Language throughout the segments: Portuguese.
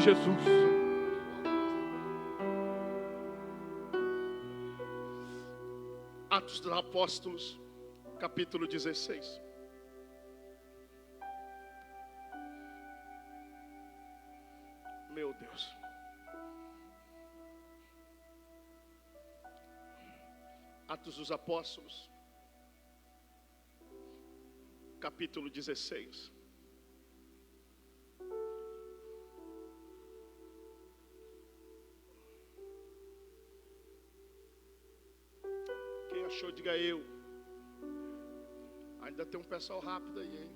Jesus. Atos dos Apóstolos, capítulo 16. Meu Deus. Atos dos Apóstolos, capítulo 16. Quem achou, diga eu. Ainda tem um pessoal rápido aí, hein?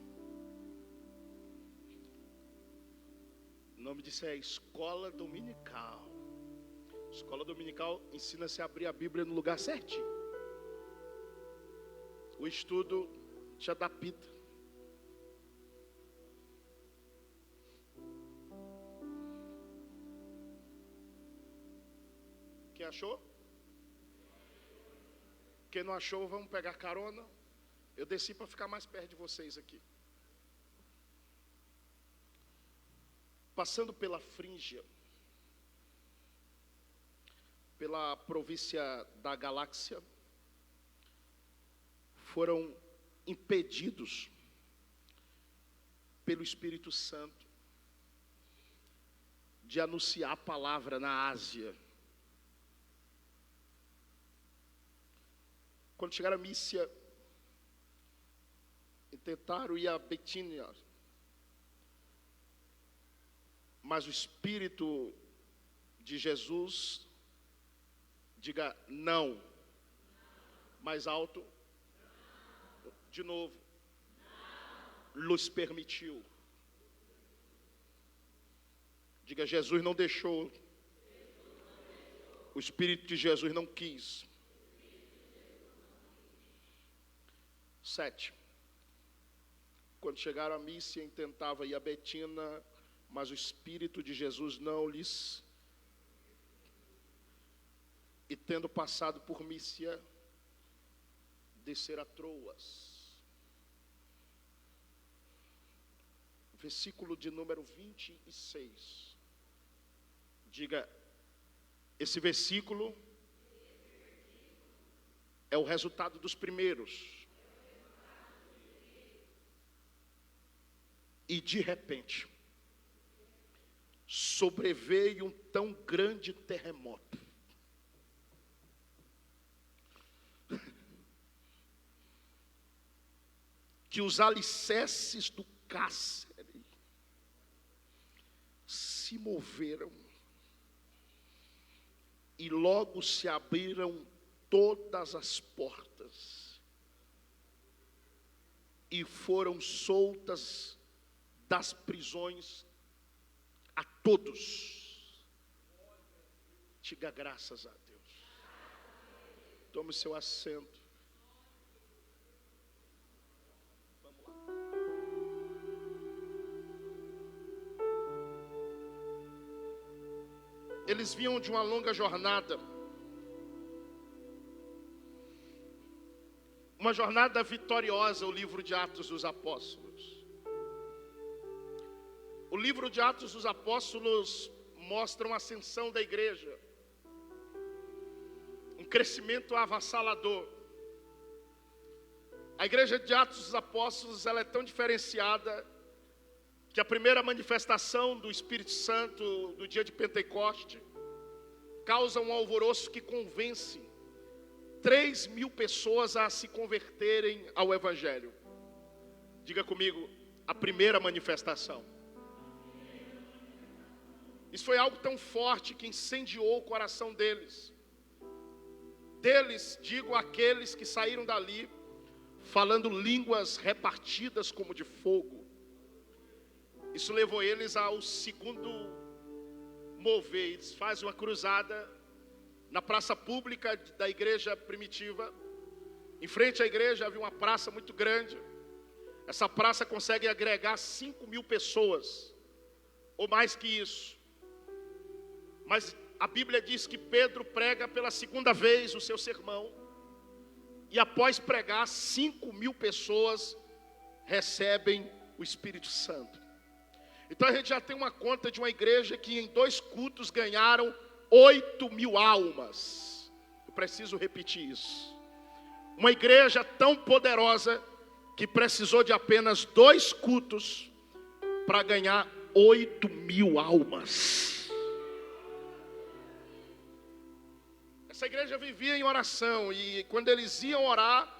O nome disso é Escola Dominical. Escola Dominical ensina-se a abrir a Bíblia no lugar certinho. O estudo te adapta. Quem achou? Quem não achou, vamos pegar carona. Eu desci para ficar mais perto de vocês aqui. Passando pela Frígia, pela província da Galácia, foram impedidos pelo Espírito Santo de anunciar a palavra na Ásia. Quando chegaram a Mísia, tentaram ir a Betínia, mas o Espírito de Jesus, diga não, mais alto, de novo, nos permitiu. Diga, Jesus não deixou, o Espírito de Jesus não quis. 7. Quando chegaram a Mísia, intentava ir a Betina, mas o Espírito de Jesus não lhes. E tendo passado por Mísia, descer a Troas. Versículo de número 26. Diga, esse versículo é o resultado dos primeiros. E de repente, sobreveio um tão grande terremoto, que os alicerces do cárcere se moveram, e logo se abriram todas as portas, e foram soltas das prisões a todos. Diga graças a Deus. Tome seu assento. Vamos lá. Eles vinham de uma longa jornada. Uma jornada vitoriosa, o livro de Atos dos Apóstolos. O livro de Atos dos Apóstolos mostra uma ascensão da igreja, um crescimento avassalador. A igreja de Atos dos Apóstolos, ela é tão diferenciada que a primeira manifestação do Espírito Santo do dia de Pentecoste causa um alvoroço que convence 3.000 pessoas a se converterem ao Evangelho. Diga comigo, a primeira manifestação. Isso foi algo tão forte que incendiou o coração deles. Deles, digo aqueles que saíram dali falando línguas repartidas como de fogo. Isso levou eles ao segundo mover. Eles fazem uma cruzada na praça pública da igreja primitiva. Em frente à igreja havia uma praça muito grande. Essa praça consegue agregar 5.000 pessoas, ou mais que isso. Mas a Bíblia diz que Pedro prega pela segunda vez o seu sermão. E após pregar, 5.000 pessoas recebem o Espírito Santo. Então a gente já tem uma conta de uma igreja que em 2 cultos ganharam 8.000 almas. Eu preciso repetir isso. Uma igreja tão poderosa que precisou de apenas 2 cultos para ganhar 8.000 almas. Essa igreja vivia em oração e quando eles iam orar,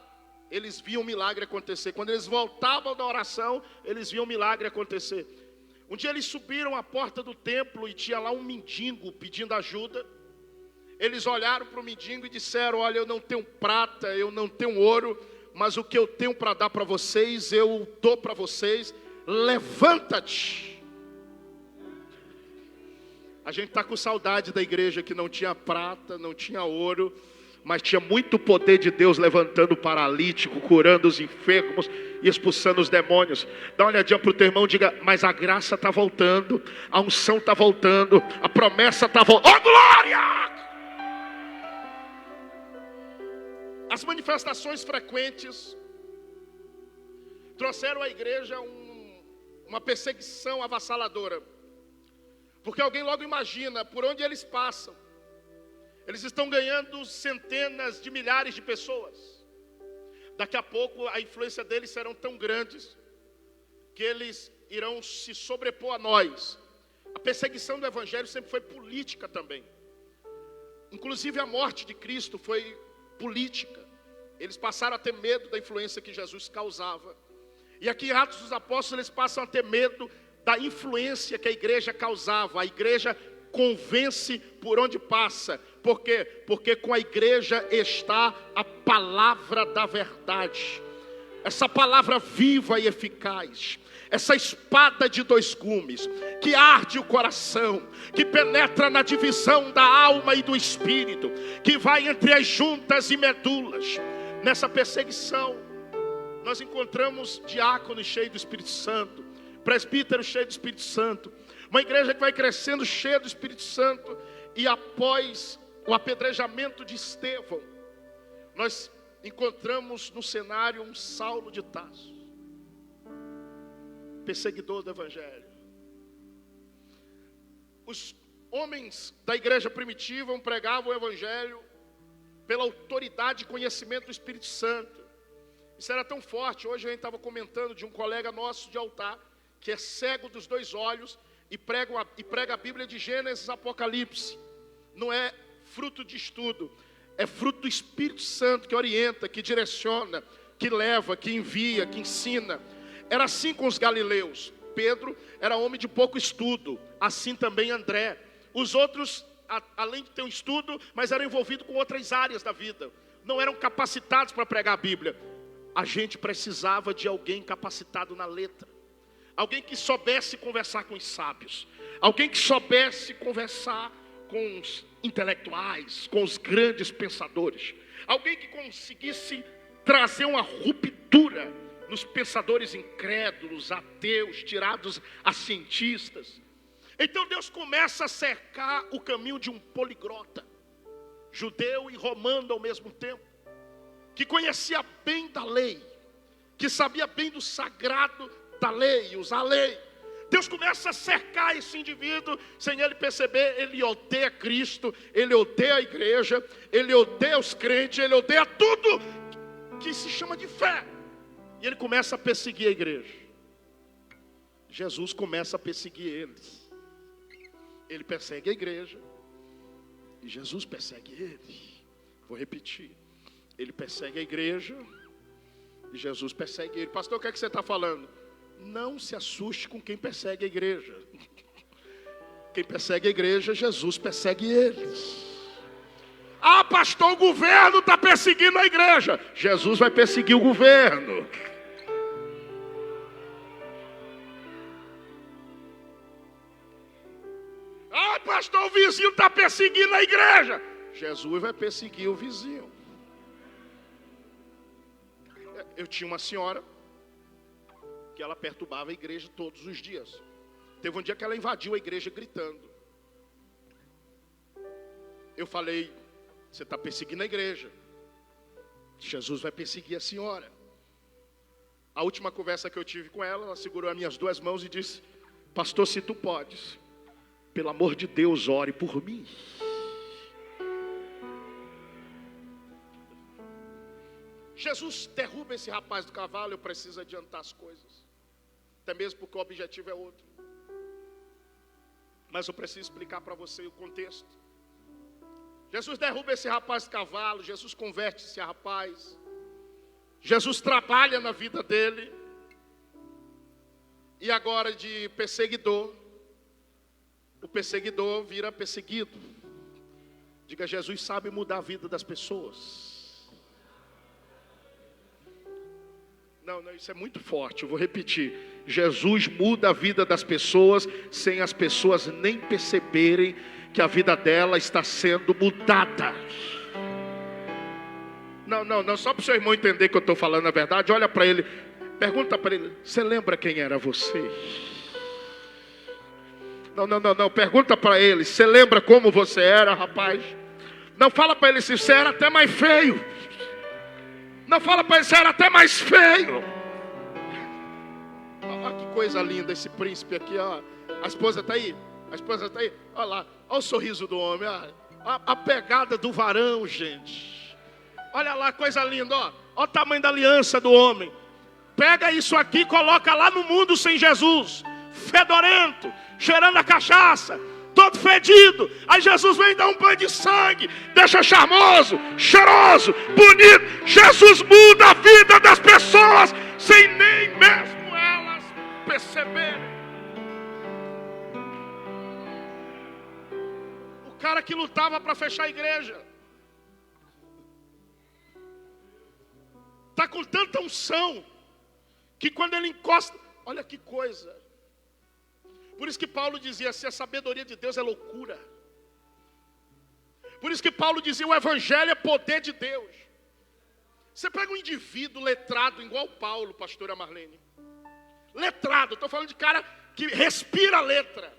eles viam um milagre acontecer. Quando eles voltavam da oração, eles viam um milagre acontecer. Um dia eles subiram à porta do templo e tinha lá um mendigo pedindo ajuda. Eles olharam para o mendigo e disseram: olha, eu não tenho prata, eu não tenho ouro, mas o que eu tenho para dar para vocês, eu dou para vocês. Levanta-te. A gente está com saudade da igreja que não tinha prata, não tinha ouro, mas tinha muito poder de Deus levantando o paralítico, curando os enfermos e expulsando os demônios. Dá uma olhadinha para o teu irmão e diga: mas a graça está voltando, a unção está voltando, a promessa está voltando. Oh, glória! As manifestações frequentes trouxeram à igreja uma perseguição avassaladora. Porque alguém logo imagina, por onde eles passam, eles estão ganhando centenas de milhares de pessoas. Daqui a pouco a influência deles serão tão grandes que eles irão se sobrepor a nós. A perseguição do evangelho sempre foi política também. Inclusive a morte de Cristo foi política. Eles passaram a ter medo da influência que Jesus causava. E aqui em Atos dos Apóstolos eles passam a ter medo da influência que a igreja causava. A igreja convence por onde passa. Por quê? Porque com a igreja está a palavra da verdade. Essa palavra viva e eficaz. Essa espada de 2 gumes, que arde o coração, que penetra na divisão da alma e do espírito, que vai entre as juntas e medulas. Nessa perseguição, nós encontramos diáconos cheios do Espírito Santo, presbíteros cheios do Espírito Santo, uma igreja que vai crescendo cheia do Espírito Santo. E após o apedrejamento de Estevão, nós encontramos no cenário um Saulo de Tarso, perseguidor do evangelho. Os homens da igreja primitiva pregavam o evangelho pela autoridade e conhecimento do Espírito Santo. Isso era tão forte. Hoje a gente estava comentando de um colega nosso de altar, que é cego dos 2 olhos, e prega a Bíblia de Gênesis a Apocalipse. Não é fruto de estudo, é fruto do Espírito Santo que orienta, que direciona, que leva, que envia, que ensina. Era assim com os galileus. Pedro era homem de pouco estudo, assim também André. Os outros, além de ter um estudo, mas eram envolvidos com outras áreas da vida. Não eram capacitados para pregar a Bíblia. A gente precisava de alguém capacitado na letra. Alguém que soubesse conversar com os sábios. Alguém que soubesse conversar com os intelectuais, com os grandes pensadores. Alguém que conseguisse trazer uma ruptura nos pensadores incrédulos, ateus, tirados a cientistas. Então Deus começa a cercar o caminho de um poliglota, judeu e romano ao mesmo tempo, que conhecia bem da lei, que sabia bem do sagrado da lei, usar a lei. Deus começa a cercar esse indivíduo, sem ele perceber. Ele odeia Cristo, ele odeia a igreja, ele odeia os crentes, ele odeia tudo que se chama de fé. E ele começa a perseguir a igreja. Jesus começa a perseguir eles. Ele persegue a igreja e Jesus persegue ele. Vou repetir. Ele persegue a igreja e Jesus persegue ele. Pastor, o que é que você está falando? Não se assuste com quem persegue a igreja. Quem persegue a igreja, Jesus persegue eles. Ah, pastor, o governo está perseguindo a igreja. Jesus vai perseguir o governo. Ah, pastor, o vizinho está perseguindo a igreja. Jesus vai perseguir o vizinho. Eu tinha uma senhora que ela perturbava a igreja todos os dias. Teve um dia que ela invadiu a igreja gritando. Eu falei: você está perseguindo a igreja. Jesus vai perseguir a senhora. A última conversa que eu tive com ela, ela segurou as minhas 2 mãos e disse: pastor, se tu podes, pelo amor de Deus, ore por mim. Jesus derruba esse rapaz do cavalo. Eu preciso adiantar as coisas, até mesmo porque o objetivo é outro. Mas eu preciso explicar para você o contexto. Jesus derruba esse rapaz do cavalo. Jesus converte esse rapaz. Jesus trabalha na vida dele. E agora de perseguidor, o perseguidor vira perseguido. Diga, Jesus sabe mudar a vida das pessoas. Não, isso é muito forte, eu vou repetir. Jesus muda a vida das pessoas sem as pessoas nem perceberem que a vida dela está sendo mudada. Não, só para o seu irmão entender que eu estou falando a verdade. Olha para ele, pergunta para ele: você lembra quem era você? Não, pergunta para ele: você lembra como você era, rapaz? Não, fala para ele se você era até mais feio. Não, fala para ele se era até mais feio. Olha que coisa linda esse príncipe aqui, ó. A esposa está aí? A esposa está aí? Olha lá, olha o sorriso do homem, ó. A pegada do varão, gente. Olha lá, coisa linda, ó. Olha o tamanho da aliança do homem. Pega isso aqui e coloca lá no mundo sem Jesus. Fedorento, cheirando a cachaça, todo fedido. Aí Jesus vem dar um banho de sangue, deixa charmoso, cheiroso, bonito. Jesus muda a vida das pessoas sem nem mesmo elas perceberem. O cara que lutava para fechar a igreja está com tanta unção que quando ele encosta, olha que coisa. Por isso que Paulo dizia assim: a sabedoria de Deus é loucura. Por isso que Paulo dizia: o evangelho é poder de Deus. Você pega um indivíduo letrado igual Paulo, pastora Marlene. Letrado, estou falando de cara que respira letra.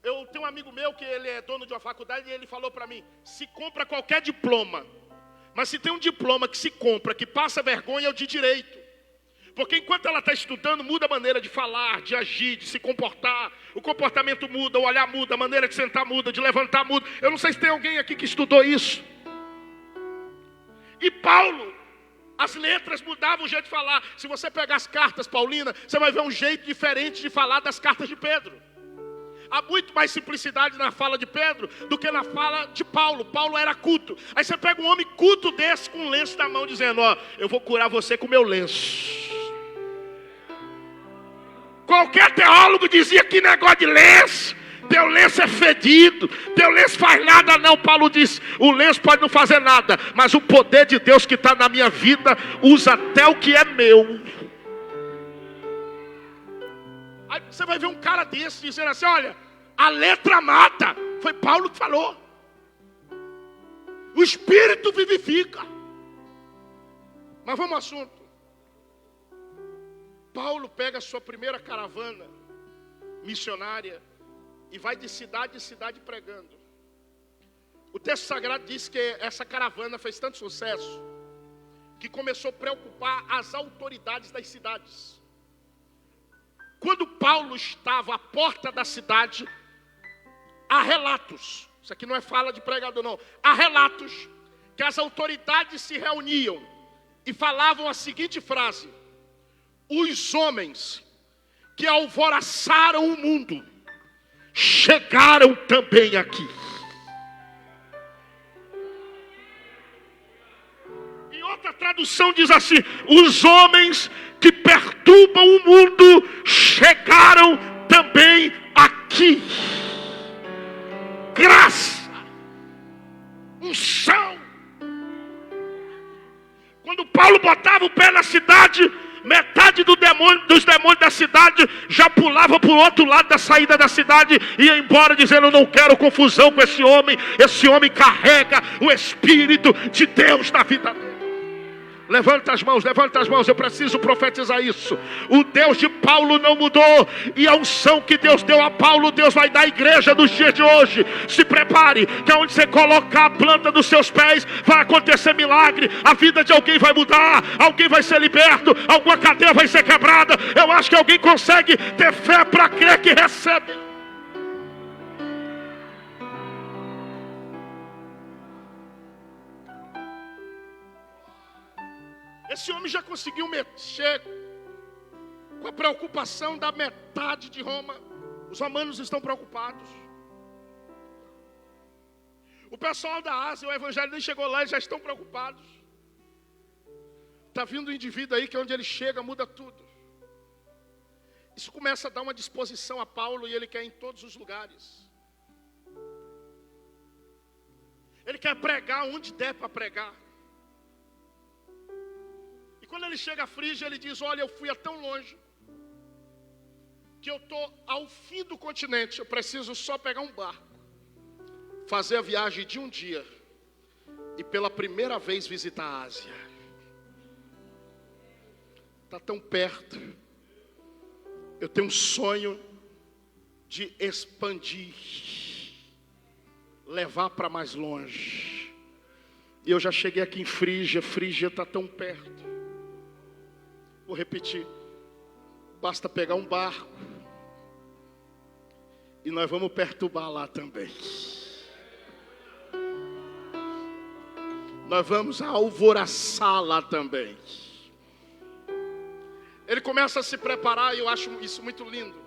Eu tenho um amigo meu que ele é dono de uma faculdade e ele falou para mim: se compra qualquer diploma, mas se tem um diploma que se compra, que passa vergonha, é o de direito. Porque enquanto ela está estudando, muda a maneira de falar, de agir, de se comportar. O comportamento muda, o olhar muda, a maneira de sentar muda, de levantar muda. Eu não sei se tem alguém aqui que estudou isso. E Paulo, as letras mudavam o jeito de falar. Se você pegar as cartas paulinas, você vai ver um jeito diferente de falar das cartas de Pedro. Há muito mais simplicidade na fala de Pedro do que na fala de Paulo. Paulo era culto. Aí você pega um homem culto desse com um lenço na mão dizendo: ó, eu vou curar você com meu lenço. Qualquer teólogo dizia: que negócio de lenço, teu lenço é fedido, teu lenço faz nada. Não, Paulo disse: o lenço pode não fazer nada, mas o poder de Deus que está na minha vida usa até o que é meu. Aí você vai ver um cara desse dizendo assim: olha, a letra mata. Foi Paulo que falou. O Espírito vivifica. Mas vamos ao assunto. Paulo pega a sua primeira caravana missionária e vai de cidade em cidade pregando. O texto sagrado diz que essa caravana fez tanto sucesso que começou a preocupar as autoridades das cidades. Quando Paulo estava à porta da cidade, há relatos, isso aqui não é fala de pregador não, há relatos que as autoridades se reuniam e falavam a seguinte frase: os homens que alvoroçaram o mundo chegaram também aqui. Em outra tradução diz assim: os homens que perturbam o mundo chegaram também aqui. Graça, unção. Quando Paulo botava o pé na cidade, metade dos demônios da cidade já pulava para o outro lado da saída da cidade e ia embora dizendo: eu não quero confusão com esse homem. Esse homem carrega o Espírito de Deus na vida dele. Levanta as mãos, eu preciso profetizar isso. O Deus de Paulo não mudou, e a unção que Deus deu a Paulo, Deus vai dar à igreja nos dias de hoje. Se prepare, que onde você colocar a planta dos seus pés, vai acontecer milagre, a vida de alguém vai mudar, alguém vai ser liberto, alguma cadeia vai ser quebrada. Eu acho que alguém consegue ter fé para crer que recebe. Esse homem já conseguiu mexer com a preocupação da metade de Roma. Os romanos estão preocupados. O pessoal da Ásia, o evangelho nem chegou lá, eles já estão preocupados. Está vindo um indivíduo aí que onde ele chega muda tudo. Isso começa a dar uma disposição a Paulo e ele quer ir em todos os lugares. Ele quer pregar onde der para pregar. Quando ele chega a Frígia, ele diz: olha, eu fui a tão longe que eu estou ao fim do continente. Eu preciso só pegar um barco, fazer a viagem de um dia e pela primeira vez visitar a Ásia. Está tão perto. Eu tenho um sonho de expandir, levar para mais longe. E eu já cheguei aqui em Frígia. Frígia está tão perto. Vou repetir, basta pegar um barco e nós vamos perturbar lá também. Nós vamos alvoroçar lá também. Ele começa a se preparar e eu acho isso muito lindo.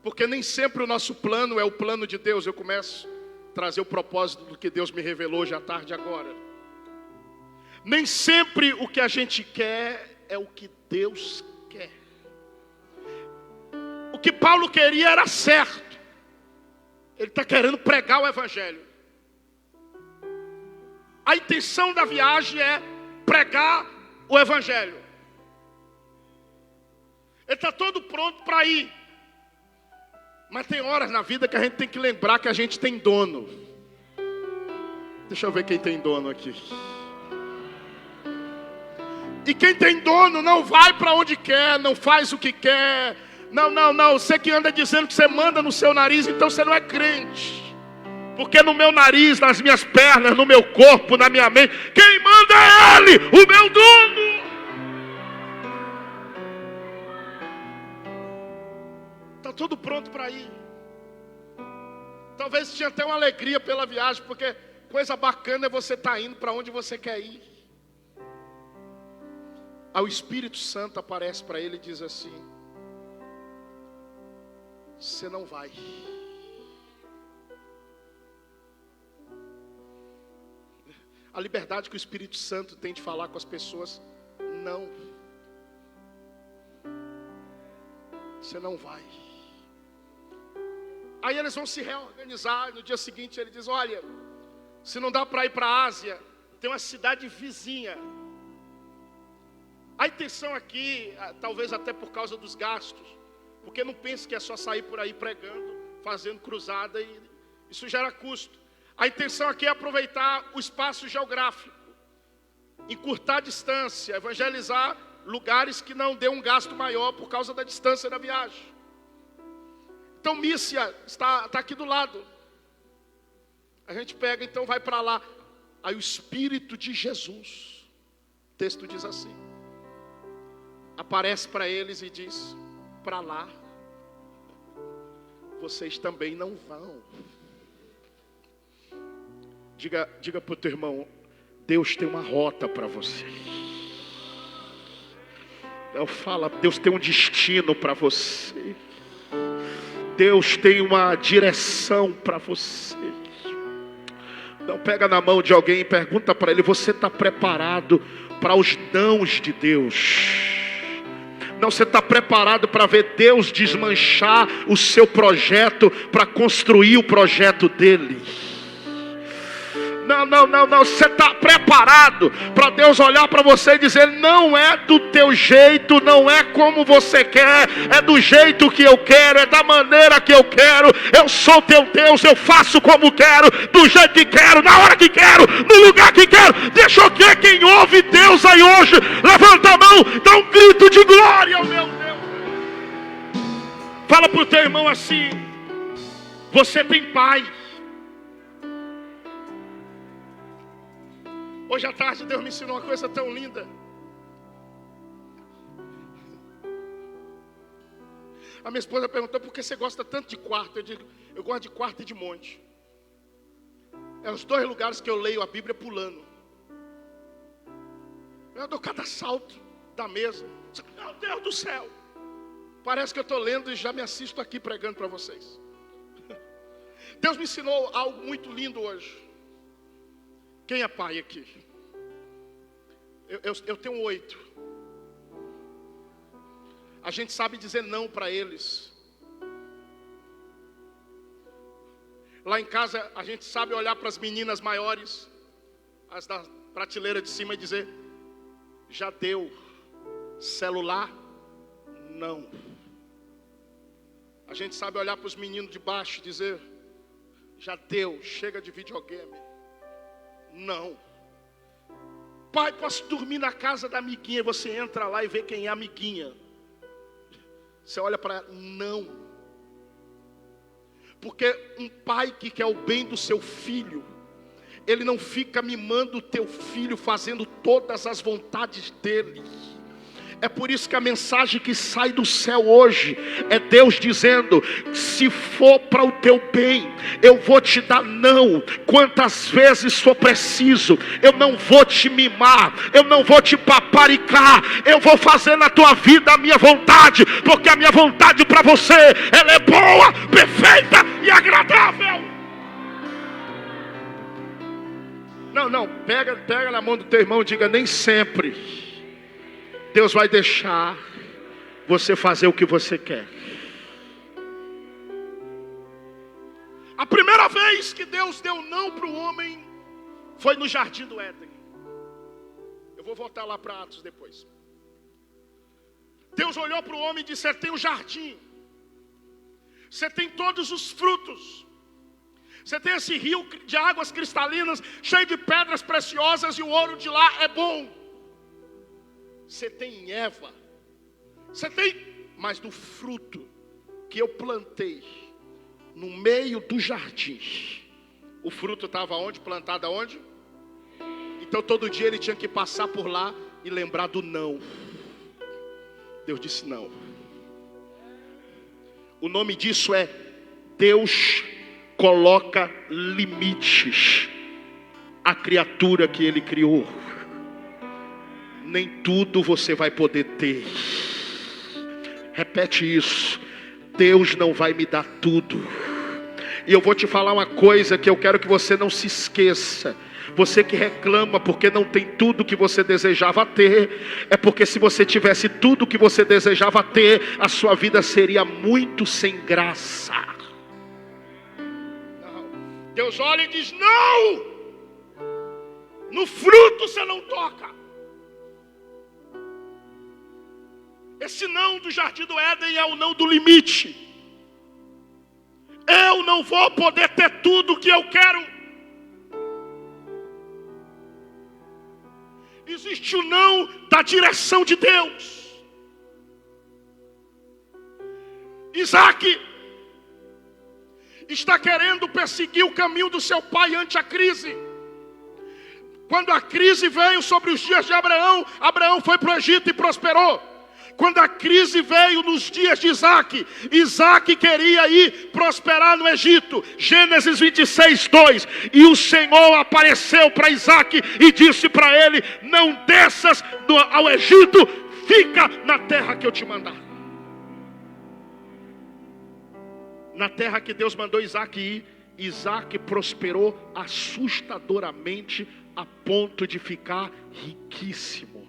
Porque nem sempre o nosso plano é o plano de Deus. Eu começo a trazer o propósito do que Deus me revelou hoje à tarde agora. Nem sempre o que a gente quer é o que Deus quer. O que Paulo queria era certo. Ele está querendo pregar o evangelho. A intenção da viagem é pregar o evangelho. Ele está todo pronto para ir. Mas tem horas na vida que a gente tem que lembrar que a gente tem dono. Deixa eu ver quem tem dono aqui. E quem tem dono não vai para onde quer, não faz o que quer. Não. Você que anda dizendo que você manda no seu nariz, então você não é crente. Porque no meu nariz, nas minhas pernas, no meu corpo, na minha mente, quem manda é Ele, o meu dono. Está tudo pronto para ir. Talvez tinha até uma alegria pela viagem, porque coisa bacana é você estar indo para onde você quer ir. Aí o Espírito Santo aparece para ele e diz assim: você não vai. A liberdade que o Espírito Santo tem de falar com as pessoas: não. Você não vai. Aí eles vão se reorganizar. No dia seguinte ele diz: olha, se não dá para ir para a Ásia, tem uma cidade vizinha. A intenção aqui, talvez até por causa dos gastos, porque não pense que é só sair por aí pregando, fazendo cruzada, e isso gera custo. A intenção aqui é aproveitar o espaço geográfico, encurtar a distância, evangelizar lugares que não dê um gasto maior por causa da distância da viagem. Então Mísia está aqui do lado. A gente pega, então vai para lá. Aí o Espírito de Jesus, o texto diz assim, aparece para eles e diz: para lá vocês também não vão. Diga para o teu irmão: Deus tem uma rota para você. Fala, Deus tem um destino para você. Deus tem uma direção para você. Não, pega na mão de alguém e pergunta para ele: você está preparado para os dons de Deus? Não, você está preparado para ver Deus desmanchar o seu projeto para construir o projeto dele? Não. Você está preparado para Deus olhar para você e dizer: não é do teu jeito, não é como você quer, é do jeito que eu quero, é da maneira que eu quero. Eu sou teu Deus, eu faço como quero, do jeito que quero, na hora que quero, no lugar que quero. Deixa eu ver quem ouve Deus aí hoje. Levanta a mão, dá um grito de glória ao meu Deus. Fala para o teu irmão assim: você tem pai. Hoje à tarde Deus me ensinou uma coisa tão linda. A minha esposa perguntou: por que você gosta tanto de quarto? Eu digo: eu gosto de quarto e de monte. É os dois lugares que eu leio a Bíblia pulando. Eu dou cada salto da mesa. Meu Deus do céu! Parece que eu estou lendo e já me assisto aqui pregando para vocês. Deus me ensinou algo muito lindo hoje. Quem é pai aqui? Eu tenho 8. A gente sabe dizer não para eles. Lá em casa a gente sabe olhar para as meninas maiores, as da prateleira de cima, e dizer: já deu. Celular? Não. A gente sabe olhar para os meninos de baixo e dizer: já deu, chega de videogame. Não. Pai, posso dormir na casa da amiguinha? Você entra lá e vê quem é a amiguinha. Você olha para ela: não. Porque um pai que quer o bem do seu filho, ele não fica mimando o teu filho, fazendo todas as vontades dele. É por isso que a mensagem que sai do céu hoje é Deus dizendo: se for para o teu bem, eu vou te dar não quantas vezes for preciso. Eu não vou te mimar, eu não vou te paparicar. Eu vou fazer na tua vida a minha vontade, porque a minha vontade para você, ela é boa, perfeita e agradável. Não, pega na mão do teu irmão e diga: nem sempre Deus vai deixar você fazer o que você quer. A primeira vez que Deus deu não para o homem foi no jardim do Éden. Eu vou voltar lá para Atos depois. Deus olhou para o homem e disse: você tem um jardim, você tem todos os frutos, você tem esse rio de águas cristalinas, cheio de pedras preciosas, e o ouro de lá é bom. Você tem Eva, você tem, mas do fruto que eu plantei no meio do jardim, o fruto estava onde? Plantado aonde? Então todo dia ele tinha que passar por lá e lembrar do não. Deus disse não. O nome disso é: Deus coloca limites à criatura que Ele criou. Nem tudo você vai poder ter. Repete isso: Deus não vai me dar tudo. E eu vou te falar uma coisa que eu quero que você não se esqueça. Você que reclama porque não tem tudo que você desejava ter, é porque se você tivesse tudo que você desejava ter, a sua vida seria muito sem graça. Não. Deus olha e diz: não! No fruto você não toca. Esse não do jardim do Éden é o não do limite. Eu não vou poder ter tudo o que eu quero. Existe o não da direção de Deus. Isaac está querendo perseguir o caminho do seu pai ante a crise. Quando a crise veio sobre os dias de Abraão, Abraão foi para o Egito e prosperou. Quando a crise veio nos dias de Isaac, Isaac queria ir prosperar no Egito. Gênesis 26, 2. E o Senhor apareceu para Isaac e disse para ele: não desças ao Egito, fica na terra que eu te mandar. Na terra que Deus mandou Isaac ir, Isaac prosperou assustadoramente a ponto de ficar riquíssimo.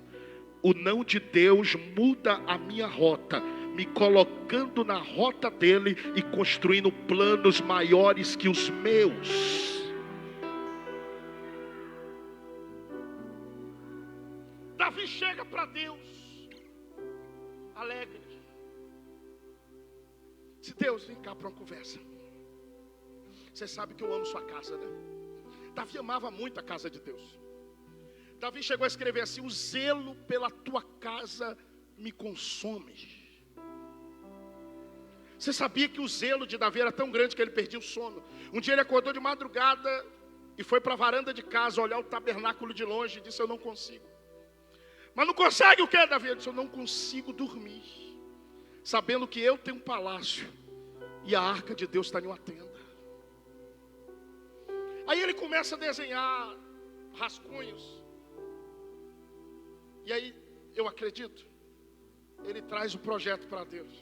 O não de Deus muda a minha rota, me colocando na rota dele e construindo planos maiores que os meus. chega para Deus alegre. Se Deus, vem cá para uma conversa. Você sabe que eu amo sua casa, né? Davi amava muito a casa de Deus. Davi chegou a escrever assim: o zelo pela tua casa me consome. Você sabia que o zelo de Davi era tão grande que ele perdia o sono? Um dia ele acordou de madrugada e foi para a varanda de casa olhar o tabernáculo de longe e disse: eu não consigo. Mas não consegue o que, Davi? Ele disse: eu não consigo dormir, sabendo que eu tenho um palácio e a arca de Deus está em uma tenda. Aí ele começa a desenhar rascunhos. E aí, eu acredito, ele traz o projeto para Deus.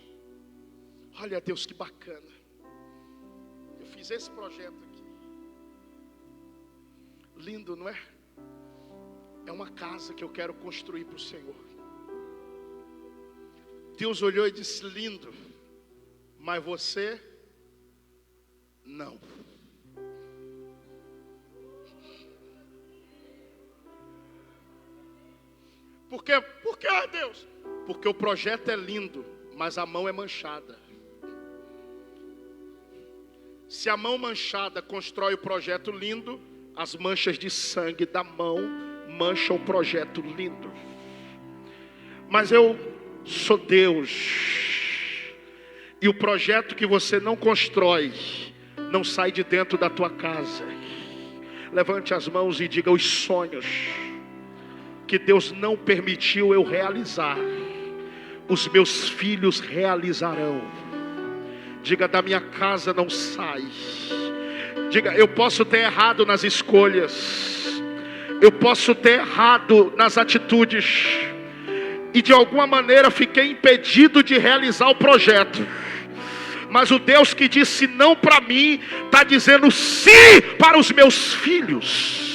Olha, Deus, que bacana. Eu fiz esse projeto aqui. Lindo, não é? É uma casa que eu quero construir para o Senhor. Deus olhou e disse: lindo, mas você não. Por quê? Por que, Deus? Porque o projeto é lindo, mas a mão é manchada. Se a mão manchada constrói o projeto lindo, as manchas de sangue da mão mancham o projeto lindo. Mas eu sou Deus, e o projeto que você não constrói não sai de dentro da tua casa. Levante as mãos e diga: os sonhos que Deus não permitiu eu realizar, os meus filhos realizarão. Diga: da minha casa não sai. Diga: eu posso ter errado nas escolhas, eu posso ter errado nas atitudes, e de alguma maneira fiquei impedido de realizar o projeto. Mas o Deus que disse não para mim, está dizendo sim para os meus filhos.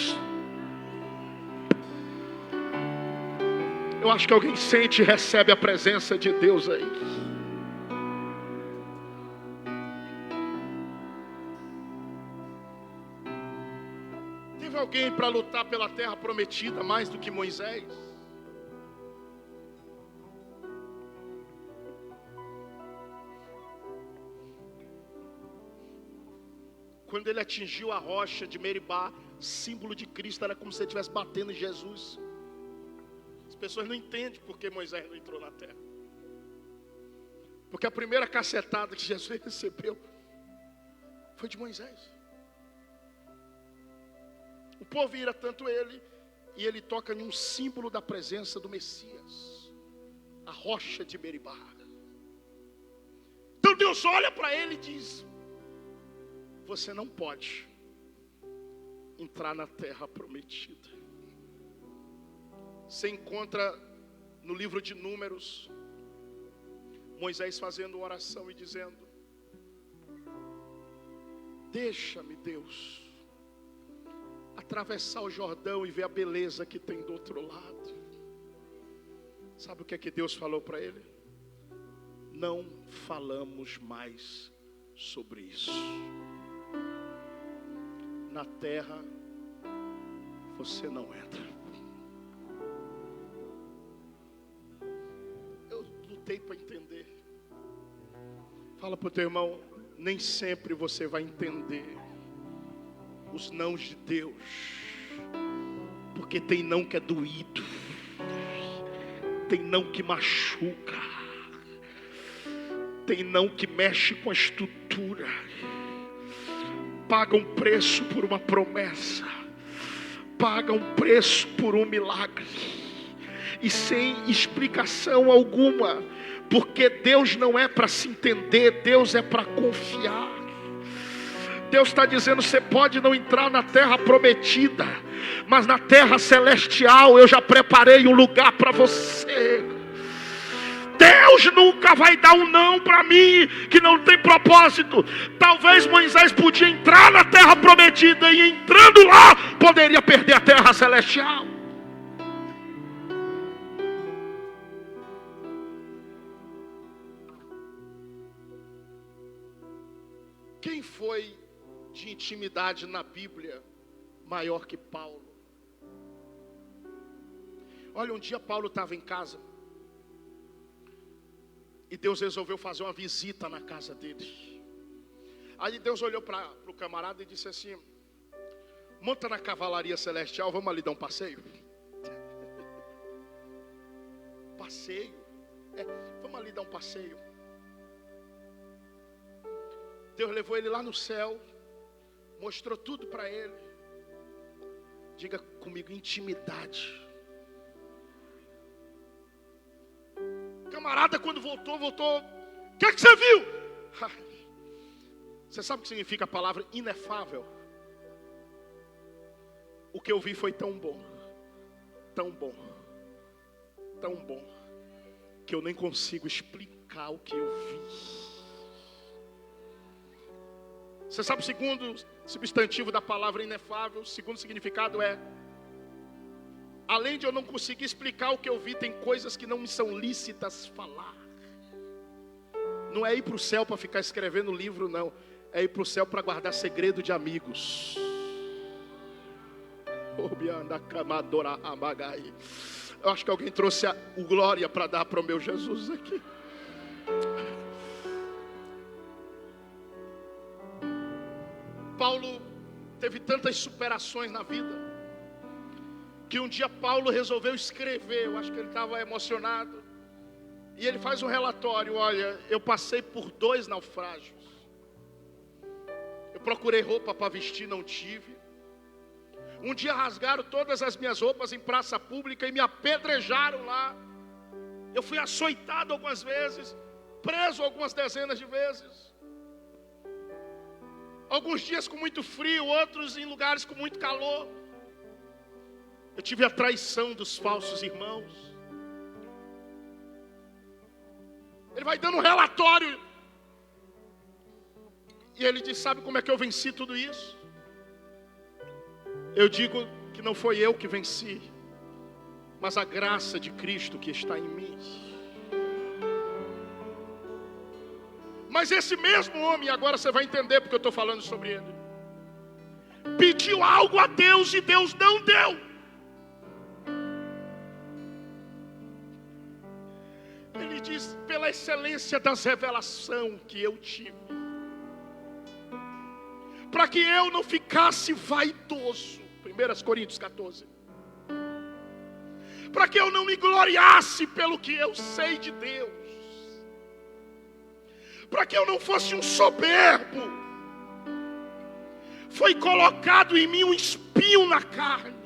Eu acho que alguém sente e recebe a presença de Deus aí. Teve alguém para lutar pela terra prometida mais do que Moisés? Quando ele atingiu a rocha de Meribá, símbolo de Cristo, era como se ele estivesse batendo em Jesus. As pessoas não entendem por que Moisés não entrou na terra. Porque a primeira cacetada que Jesus recebeu foi de Moisés. O povo ira tanto ele, e ele toca em um símbolo da presença do Messias, a rocha de Meribá. Então Deus olha para ele e diz: você não pode entrar na terra prometida. Você encontra no livro de Números Moisés fazendo uma oração e dizendo: deixa-me, Deus, atravessar o Jordão e ver a beleza que tem do outro lado. Sabe o que é que Deus falou para ele? Não falamos mais sobre isso. Na terra você não entra. Eu lutei para entender. Fala para o teu irmão: nem sempre você vai entender os nãos de Deus, porque tem não que é doído, tem não que machuca, tem não que mexe com a estrutura. Paga um preço por uma promessa, paga um preço por um milagre, e sem explicação alguma, porque Deus não é para se entender, Deus é para confiar. Deus está dizendo: você pode não entrar na terra prometida, mas na terra celestial eu já preparei um lugar para você. Deus nunca vai dar um não para mim que não tem propósito. Talvez Moisés podia entrar na terra prometida, e entrando lá poderia perder a terra celestial. Quem foi de intimidade na Bíblia maior que Paulo? Olha, um dia Paulo estava em casa. E Deus resolveu fazer uma visita na casa dele. Aí Deus olhou para o camarada e disse assim: monta na cavalaria celestial, vamos ali dar um passeio. Passeio? Vamos ali dar um passeio. Deus levou ele lá no céu, mostrou tudo para ele. Diga comigo, intimidade. Camarada, quando voltou, o que é que você viu? Você sabe o que significa a palavra inefável? O que eu vi foi tão bom, tão bom, tão bom, que eu nem consigo explicar o que eu vi. Você sabe o segundo substantivo da palavra inefável? O segundo significado é: além de eu não conseguir explicar o que eu vi, tem coisas que não me são lícitas falar. Não é ir para o céu para ficar escrevendo livro, não. É ir para o céu para guardar segredo de amigos. Eu acho que alguém trouxe o glória para dar para o meu Jesus aqui. Paulo teve tantas superações na vida, que um dia Paulo resolveu escrever. Eu acho que ele estava emocionado. E ele faz um relatório: olha, eu passei por 2 naufrágios. Eu procurei roupa para vestir, não tive. Um dia rasgaram todas as minhas roupas em praça pública e me apedrejaram lá. Eu fui açoitado algumas vezes, preso algumas dezenas de vezes. Alguns dias com muito frio, outros em lugares com muito calor. Eu tive a traição dos falsos irmãos. Ele vai dando um relatório. E ele diz: sabe como é que eu venci tudo isso? Eu digo que não foi eu que venci, mas a graça de Cristo que está em mim. Mas esse mesmo homem, agora você vai entender porque eu estou falando sobre ele, pediu algo a Deus e Deus não deu. Ele diz: pela excelência das revelações que eu tive, para que eu não ficasse vaidoso, 1 Coríntios 14, para que eu não me gloriasse pelo que eu sei de Deus, para que eu não fosse um soberbo, foi colocado em mim um espinho na carne,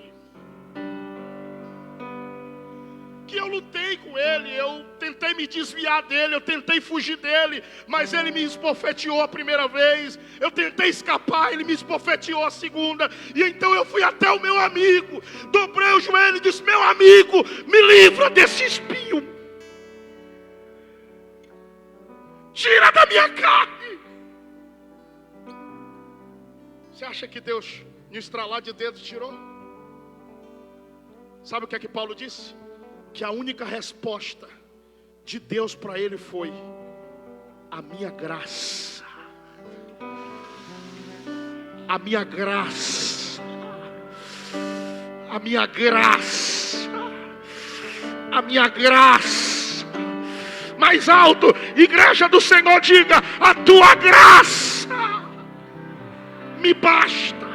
que eu lutei com ele, eu tentei me desviar dele, eu tentei fugir dele, mas ele me esbofeteou a primeira vez. Eu tentei escapar, ele me esbofeteou a segunda, e então eu fui até o meu amigo, dobrei o joelho e disse: meu amigo, me livra desse espinho, tira da minha carne. Você acha que Deus, no estralar de dedos, tirou? Sabe o que é que Paulo disse? Que a única resposta de Deus para ele foi: a minha graça, a minha graça, a minha graça, a minha graça. Mais alto, igreja do Senhor, diga: a tua graça me basta.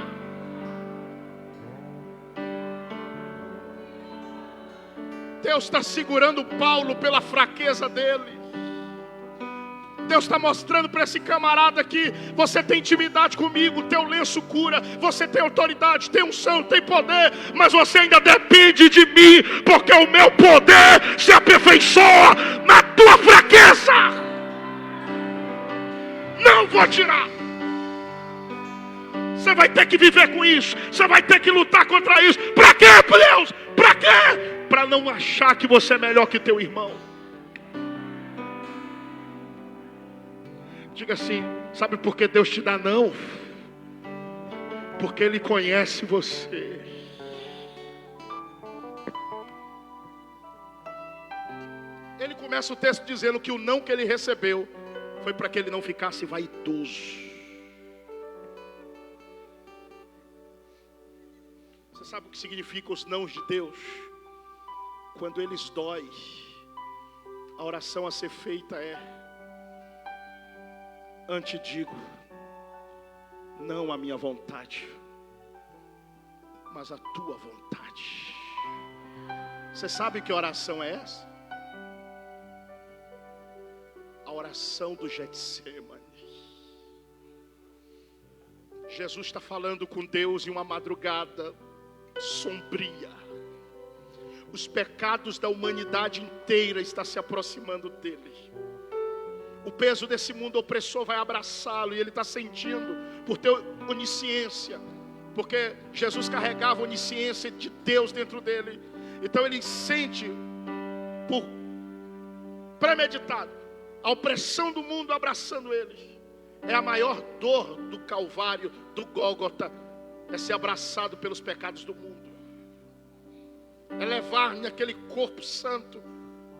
Deus está segurando Paulo pela fraqueza dele. Deus está mostrando para esse camarada que você tem intimidade comigo, teu lenço cura, você tem autoridade, tem unção, tem poder, mas você ainda depende de mim, porque o meu poder se aperfeiçoa na tua fraqueza. Não vou tirar. Você vai ter que viver com isso, você vai ter que lutar contra isso. Para quê, Deus? Para quê? Para não achar que você é melhor que teu irmão. Diga assim: sabe por que Deus te dá não? Porque Ele conhece você. Ele começa o texto dizendo que o não que ele recebeu foi para que ele não ficasse vaidoso. Você sabe o que significa os nãos de Deus? quando eles dói, a oração a ser feita é: antes digo, não a minha vontade, mas a tua vontade. Você sabe que oração é essa? A oração do Getsemane. Jesus está falando com Deus em uma madrugada sombria. Os pecados da humanidade inteira estão se aproximando dele. O peso desse mundo opressor vai abraçá-lo, e ele está sentindo, por ter onisciência, porque Jesus carregava a onisciência de Deus dentro dele. Então ele sente, por premeditado, a opressão do mundo abraçando ele. É a maior dor do Calvário, do Gólgota, é ser abraçado pelos pecados do mundo. É levar naquele corpo santo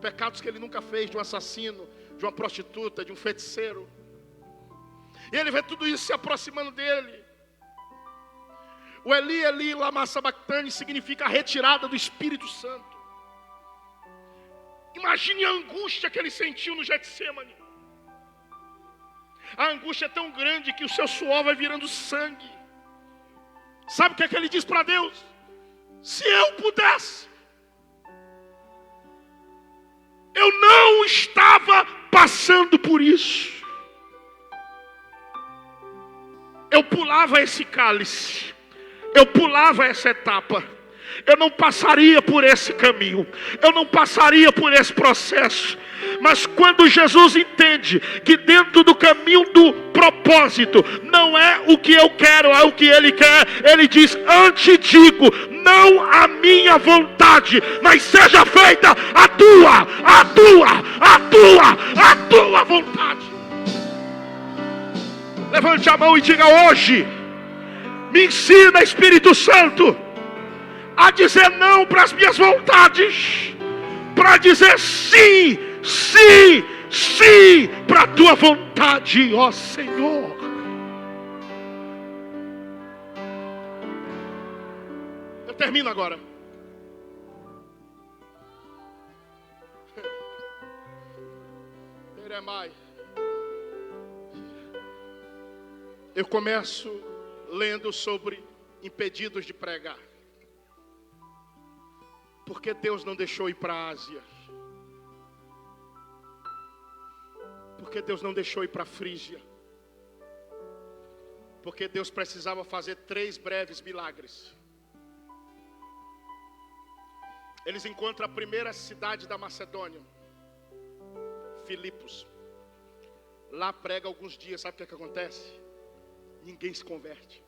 pecados que ele nunca fez, de um assassino, de uma prostituta, de um feiticeiro. E ele vê tudo isso se aproximando dele. O Eli, Eli, lama sabachthani significa a retirada do Espírito Santo. Imagine a angústia que ele sentiu no Getsemane. A angústia é tão grande que o seu suor vai virando sangue. Sabe o que é que ele diz para Deus? Se eu pudesse, eu não estava passando por isso. Eu pulava esse cálice, eu pulava essa etapa. Eu não passaria por esse caminho, eu não passaria por esse processo. Mas quando Jesus entende que dentro do caminho do propósito não é o que eu quero, é o que Ele quer, Ele diz: antes digo, não a minha vontade, mas seja feita a tua vontade. Levante a mão e diga hoje: me ensina, Espírito Santo, a dizer não para as minhas vontades, para dizer sim, sim, sim para a tua vontade, ó Senhor. Eu termino agora. Eu começo lendo sobre impedidos de pregar. Porque Deus não deixou ir para a Ásia? Porque Deus não deixou ir para a Frígia? Porque Deus precisava fazer 3 breves milagres. Eles encontram a primeira cidade da Macedônia, Filipos. Lá prega alguns dias, sabe o que acontece? Ninguém se converte.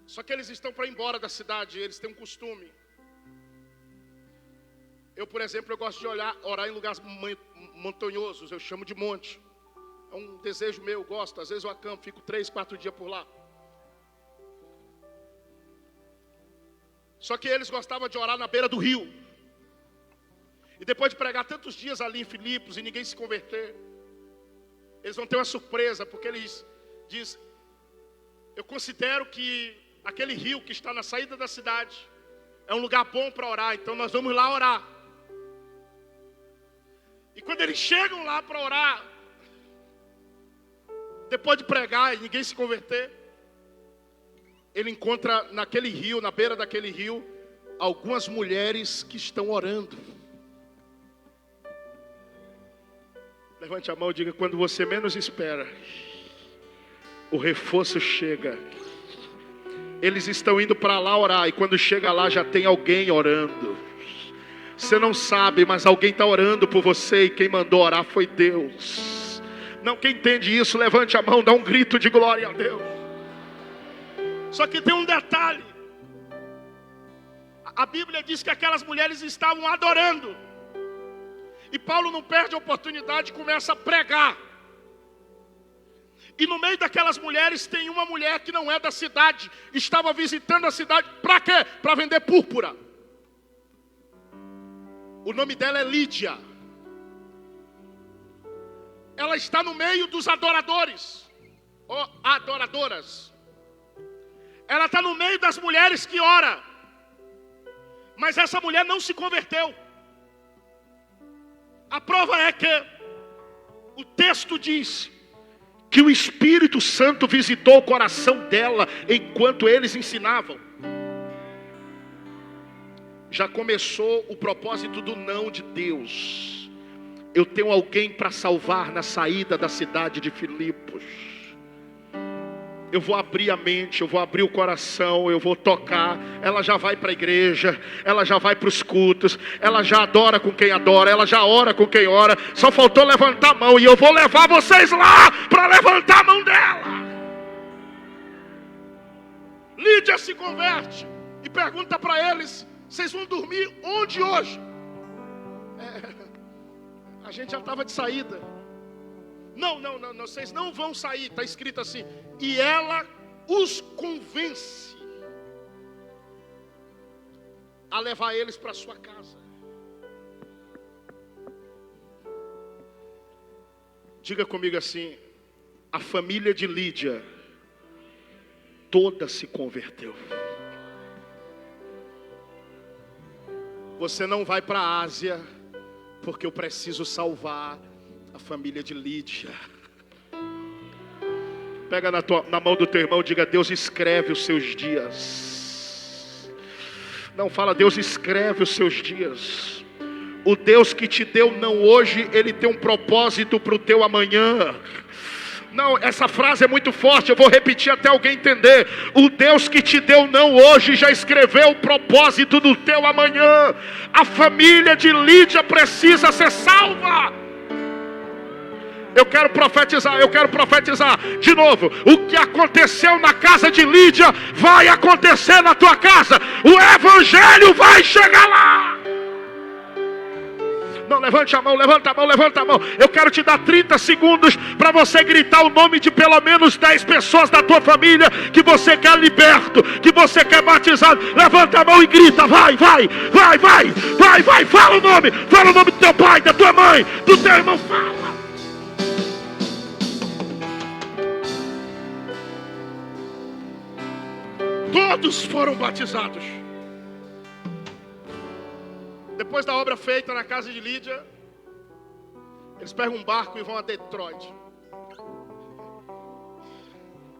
Só que eles estão para ir embora da cidade, eles têm um costume. Eu, por exemplo, eu gosto de orar em lugares montanhosos, eu chamo de monte. É um desejo meu, eu gosto. Às vezes eu acampo, fico 3, 4 dias por lá. Só que eles gostavam de orar na beira do rio. E depois de pregar tantos dias ali em Filipos e ninguém se converter, eles vão ter uma surpresa, porque eles dizem: eu considero que aquele rio que está na saída da cidade é um lugar bom para orar, então nós vamos lá orar. E quando eles chegam lá para orar, depois de pregar e ninguém se converter, ele encontra naquele rio, na beira daquele rio, algumas mulheres que estão orando. Levante a mão e diga: quando você menos espera, o reforço chega. Eles estão indo para lá orar, e quando chega lá já tem alguém orando. Você não sabe, mas alguém está orando por você, e quem mandou orar foi Deus. Não, quem entende isso, levante a mão, dá um grito de glória a Deus. Só que tem um detalhe. A Bíblia diz que aquelas mulheres estavam adorando. E Paulo não perde a oportunidade e começa a pregar. E no meio daquelas mulheres tem uma mulher que não é da cidade. Estava visitando a cidade, para quê? Para vender púrpura. O nome dela é Lídia. Ela está no meio dos adoradores, ou adoradoras. Ela está no meio das mulheres que oram. Mas essa mulher não se converteu. A prova é que o texto diz que o Espírito Santo visitou o coração dela enquanto eles ensinavam. Já começou o propósito do não de Deus. Eu tenho alguém para salvar na saída da cidade de Filipos. Eu vou abrir a mente, eu vou abrir o coração, eu vou tocar. Ela já vai para a igreja, ela já vai para os cultos, ela já adora com quem adora, ela já ora com quem ora. Só faltou levantar a mão e eu vou levar vocês lá para levantar a mão dela. Lídia se converte e pergunta para eles: vocês vão dormir onde hoje? A gente já estava de saída. Não, vocês não vão sair. Está escrito assim: e ela os convence a levar eles para sua casa. Diga comigo assim: a família de Lídia toda se converteu. Você não vai para a Ásia porque eu preciso salvar a família de Lídia. Pega na mão do teu irmão e diga: Deus escreve os seus dias. Não, fala: Deus escreve os seus dias. O Deus que te deu não hoje, Ele tem um propósito para o teu amanhã. Não, essa frase é muito forte, eu vou repetir até alguém entender. O Deus que te deu não hoje já escreveu o propósito do teu amanhã. A família de Lídia precisa ser salva. Eu quero profetizar de novo. O que aconteceu na casa de Lídia vai acontecer na tua casa. O evangelho vai chegar lá. Não, levanta a mão. Eu quero te dar 30 segundos para você gritar o nome de pelo menos 10 pessoas da tua família que você quer liberto, que você quer batizado. Levanta a mão e grita: vai. Fala o nome do teu pai, da tua mãe, do teu irmão. Fala. Todos foram batizados. Depois da obra feita na casa de Lídia, eles pegam um barco e vão a Detroit.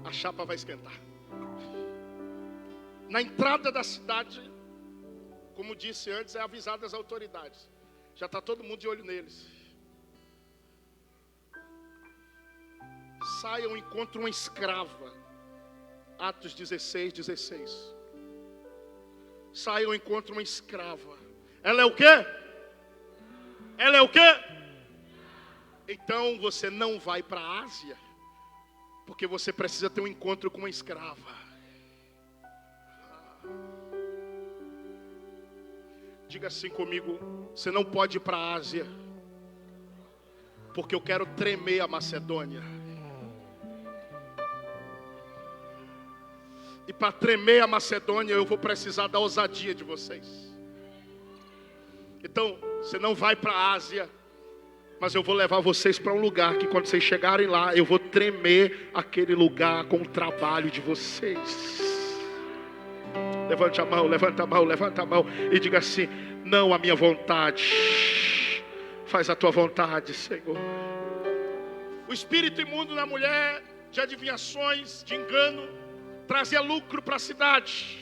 A chapa vai esquentar. Na entrada da cidade, como disse antes, é avisado as autoridades. Já está todo mundo de olho neles. Saiam e encontram uma escrava. Atos 16. Saiam e encontram uma escrava. Ela é o quê? Então você não vai para a Ásia, porque você precisa ter um encontro com uma escrava. Diga assim comigo: você não pode ir para a Ásia, porque eu quero tremer a Macedônia. E para tremer a Macedônia eu vou precisar da ousadia de vocês. Então, você não vai para a Ásia, mas eu vou levar vocês para um lugar que quando vocês chegarem lá, eu vou tremer aquele lugar com o trabalho de vocês. Levanta a mão e diga assim: não a minha vontade, faz a tua vontade, Senhor. O espírito imundo na mulher, de adivinhações, de engano, trazia lucro para a cidade.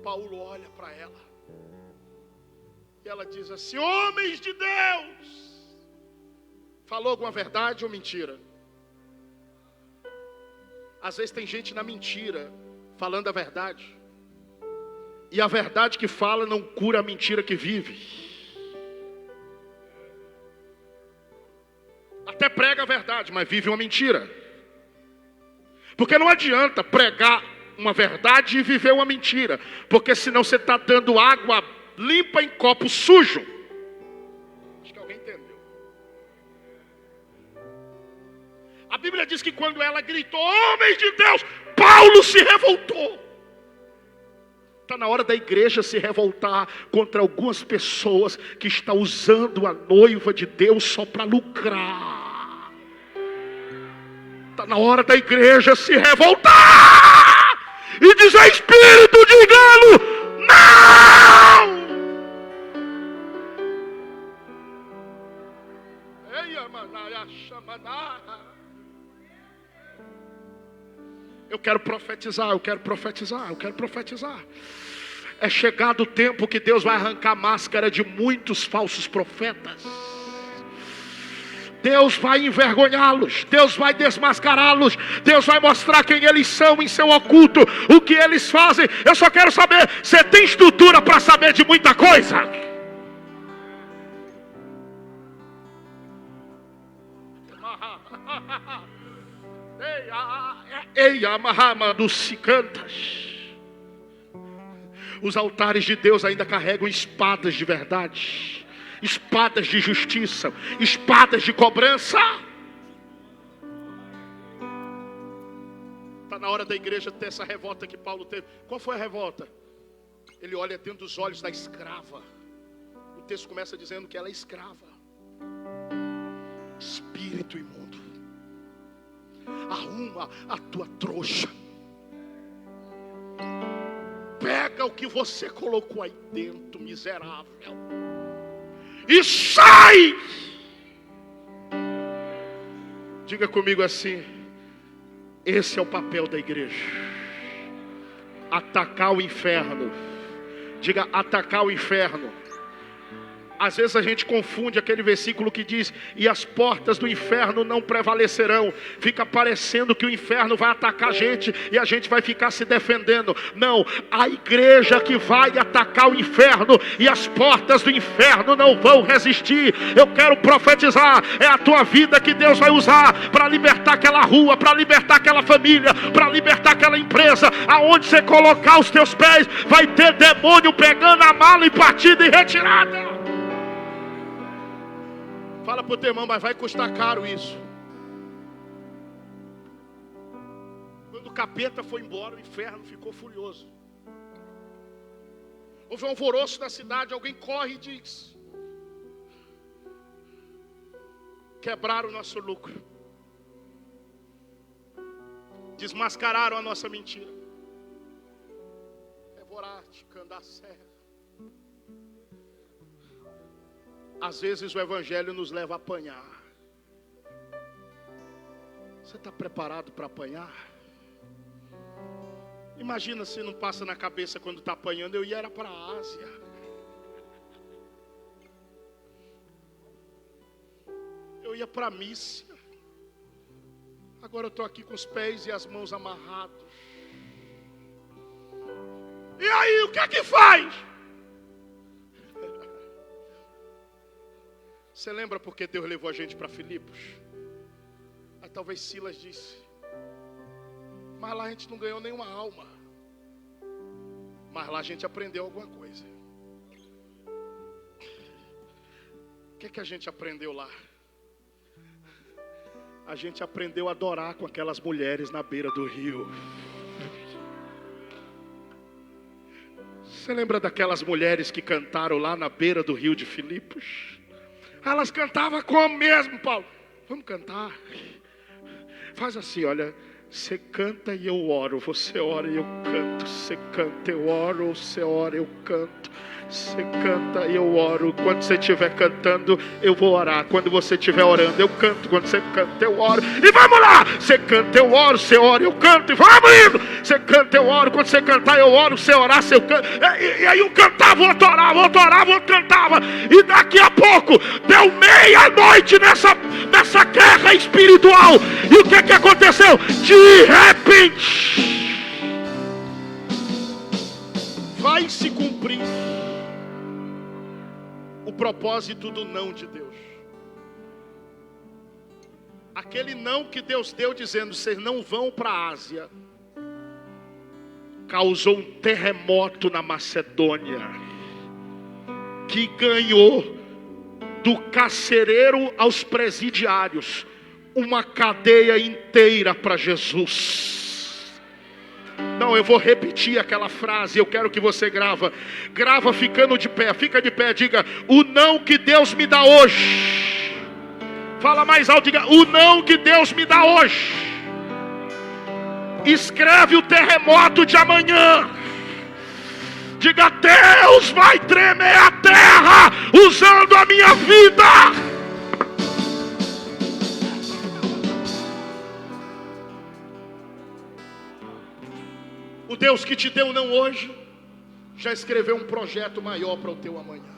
Paulo olha para ela e ela diz assim: homens de Deus, falou alguma verdade ou mentira? Às vezes tem gente na mentira falando a verdade, e a verdade que fala não cura a mentira que vive. Até prega a verdade, mas vive uma mentira. Porque não adianta pregar uma verdade e viver uma mentira, porque senão você está dando água limpa em copo sujo. Acho que alguém entendeu. A Bíblia diz que quando ela gritou: homens de Deus, Paulo se revoltou. Está na hora da igreja se revoltar contra algumas pessoas que estão usando a noiva de Deus só para lucrar. Está na hora da igreja se revoltar e dizer: espírito de engano, não! Eu quero profetizar, eu quero profetizar, eu quero profetizar. É chegado o tempo que Deus vai arrancar a máscara de muitos falsos profetas. Deus vai envergonhá-los, Deus vai desmascará-los, Deus vai mostrar quem eles são em seu oculto, o que eles fazem. Eu só quero saber, você tem estrutura para saber de muita coisa? Ei, amarrama dos cicantas. Os altares de Deus ainda carregam espadas de verdade, espadas de justiça, espadas de cobrança. Está na hora da igreja ter essa revolta que Paulo teve. Qual foi a revolta? Ele olha dentro dos olhos da escrava. O texto começa dizendo que ela é escrava. Espírito imundo, arruma a tua trouxa. Pega o que você colocou aí dentro, miserável, e sai. Diga comigo assim: esse é o papel da igreja. Atacar o inferno. Diga: atacar o inferno. Às vezes a gente confunde aquele versículo que diz: e as portas do inferno não prevalecerão. Fica parecendo que o inferno vai atacar a gente e a gente vai ficar se defendendo. Não, a igreja que vai atacar o inferno, e as portas do inferno não vão resistir. Eu quero profetizar: é a tua vida que Deus vai usar para libertar aquela rua, para libertar aquela família, para libertar aquela empresa. Aonde você colocar os teus pés, vai ter demônio pegando a mala e partindo em retirada. Fala para o teu irmão: mas vai custar caro isso. Quando o capeta foi embora, o inferno ficou furioso. Houve um alvoroço na cidade, alguém corre e diz: quebraram o nosso lucro, desmascararam a nossa mentira. Devorar-te, Candacerra. Às vezes o evangelho nos leva a apanhar. Você está preparado para apanhar? Imagina se não passa na cabeça quando está apanhando: eu ia para a Ásia. Eu ia para a Mícia. Agora eu estou aqui com os pés e as mãos amarrados. E aí, o que é que faz? Você lembra porque Deus levou a gente para Filipos? Aí talvez Silas disse: mas lá a gente não ganhou nenhuma alma, mas lá a gente aprendeu alguma coisa. O que a gente aprendeu lá? A gente aprendeu a adorar com aquelas mulheres na beira do rio. Você lembra daquelas mulheres que cantaram lá na beira do rio de Filipos? Elas cantavam como mesmo, Paulo? Vamos cantar. Faz assim, olha. Você canta e eu oro. Você ora e eu canto. Você canta, eu oro. Você ora, eu canto. Você canta e eu oro. Quando você estiver cantando, eu vou orar. Quando você estiver orando, eu canto. Quando você canta, eu oro. E vamos lá! Você canta, eu oro. Você ora, eu canto. E vamos indo! Você canta, eu oro. Quando você cantar, eu oro. Você orar, você canta. E aí um cantava, o outro orava, o outro orava, o outro cantava. E daqui a pouco, deu meia-noite nessa guerra espiritual. E o que aconteceu? De repente, vai se cumprir o propósito do não de Deus. Aquele não que Deus deu dizendo: vocês não vão para a Ásia, causou um terremoto na Macedônia, que ganhou do carcereiro aos presidiários uma cadeia inteira para Jesus. Não, eu vou repetir aquela frase. Eu quero que você grava ficando de pé. Fica de pé, diga: o não que Deus me dá hoje. Fala mais alto, diga: o não que Deus me dá hoje Escreve o terremoto de amanhã. Diga: Deus vai tremer a terra usando a minha vida. O Deus que te deu não hoje, já escreveu um projeto maior para o teu amanhã.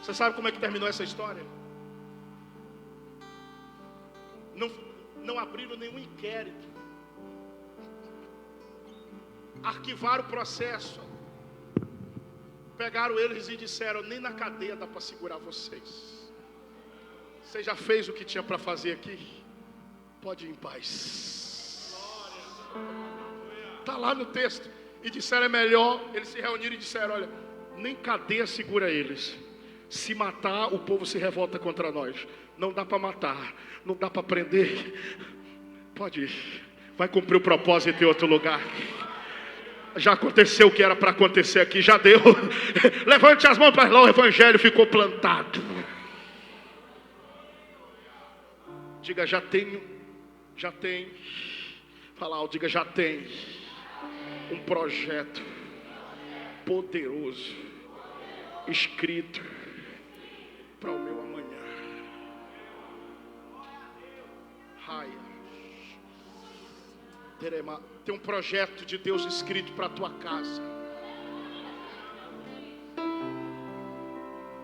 Você sabe como é que terminou essa história? Não abriram nenhum inquérito. Arquivaram o processo. Pegaram eles e disseram: nem na cadeia dá para segurar vocês. Você já fez o que tinha para fazer aqui? Pode ir em paz. Está lá no texto. E disseram: é melhor. Eles se reuniram e disseram: olha, nem cadeia segura eles. Se matar, o povo se revolta contra nós. Não dá para matar, não dá para prender. Pode ir. Vai cumprir o propósito em outro lugar. Já aconteceu o que era para acontecer aqui, já deu. Levante as mãos para lá, o evangelho ficou plantado. Diga: já tem. Fala alto, diga: já tem um projeto poderoso escrito para o meu amanhã. Raia. Tem um projeto de Deus escrito para a tua casa.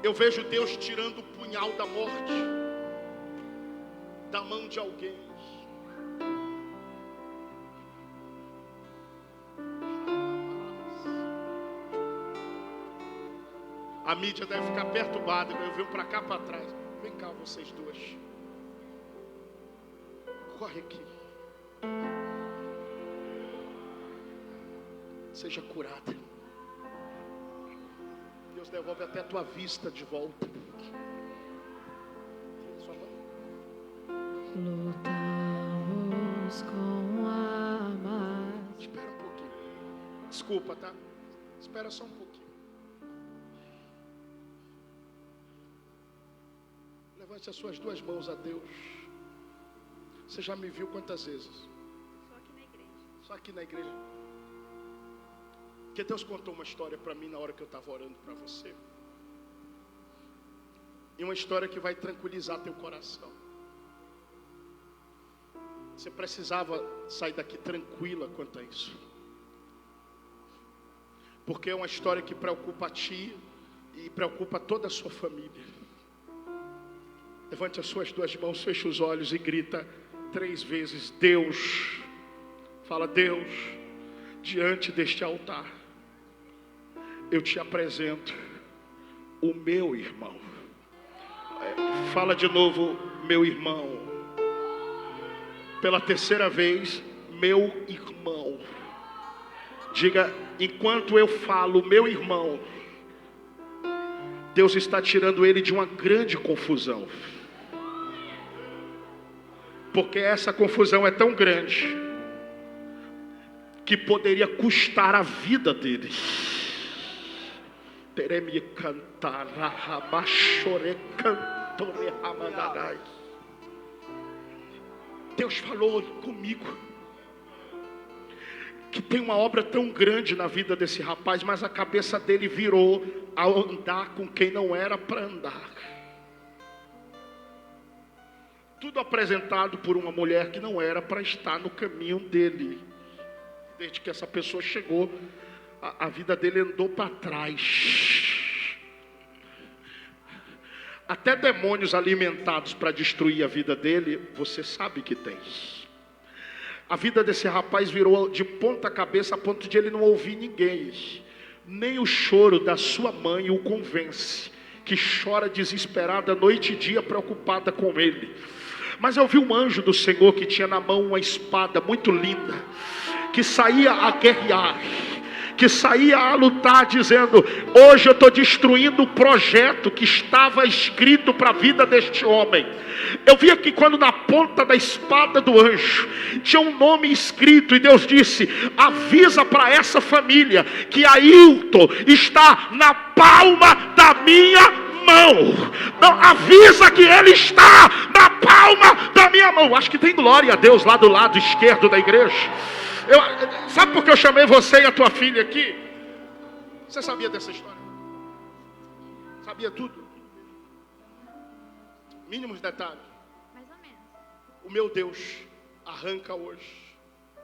Eu vejo Deus tirando o punhal da morte da mão de alguém. A mídia deve ficar perturbada. Eu venho para cá, para trás. Vem cá, vocês duas. Corre aqui. Seja curada. Deus devolve até a tua vista de volta. Sua mão. Lutamos com a mar. Espera um pouquinho. Desculpa, tá? Espera só um pouquinho. Levante as suas duas mãos a Deus. Você já me viu quantas vezes? Só aqui na igreja. Só aqui na igreja. Porque Deus contou uma história para mim na hora que eu estava orando para você. E uma história que vai tranquilizar teu coração. Você precisava sair daqui tranquila quanto a isso. Porque é uma história que preocupa a ti e preocupa toda a sua família. Levante as suas duas mãos, feche os olhos e grita 3 vezes: Deus. Fala: Deus, diante deste altar, eu te apresento o meu irmão. Fala de novo: meu irmão. Pela 3ª vez: meu irmão. Diga: enquanto eu falo meu irmão, Deus está tirando ele de uma grande confusão. Porque essa confusão é tão grande que poderia custar a vida dele. Teremi cantar, rabachore cantore ramandarai. Deus falou comigo que tem uma obra tão grande na vida desse rapaz, mas a cabeça dele virou a andar com quem não era para andar. Tudo apresentado por uma mulher que não era para estar no caminho dele. Desde que essa pessoa chegou, a vida dele andou para trás. Até demônios alimentados para destruir a vida dele, você sabe que tem. A vida desse rapaz virou de ponta cabeça a ponto de ele não ouvir ninguém. Nem o choro da sua mãe o convence, que chora desesperada noite e dia preocupada com ele. Mas eu vi um anjo do Senhor que tinha na mão uma espada muito linda, que saía a guerrear, que saía a lutar, dizendo: hoje eu estou destruindo o projeto que estava escrito para a vida deste homem. Eu vi aqui quando na ponta da espada do anjo tinha um nome escrito, e Deus disse: avisa para essa família que Ailton está na palma da minha mão. Não, avisa que Ele está na palma da minha mão. Acho que tem glória a Deus lá do lado esquerdo da igreja. Sabe por que eu chamei você e a tua filha aqui? Você sabia dessa história? Sabia tudo? Mínimos detalhes. Mais ou menos. O meu Deus arranca hoje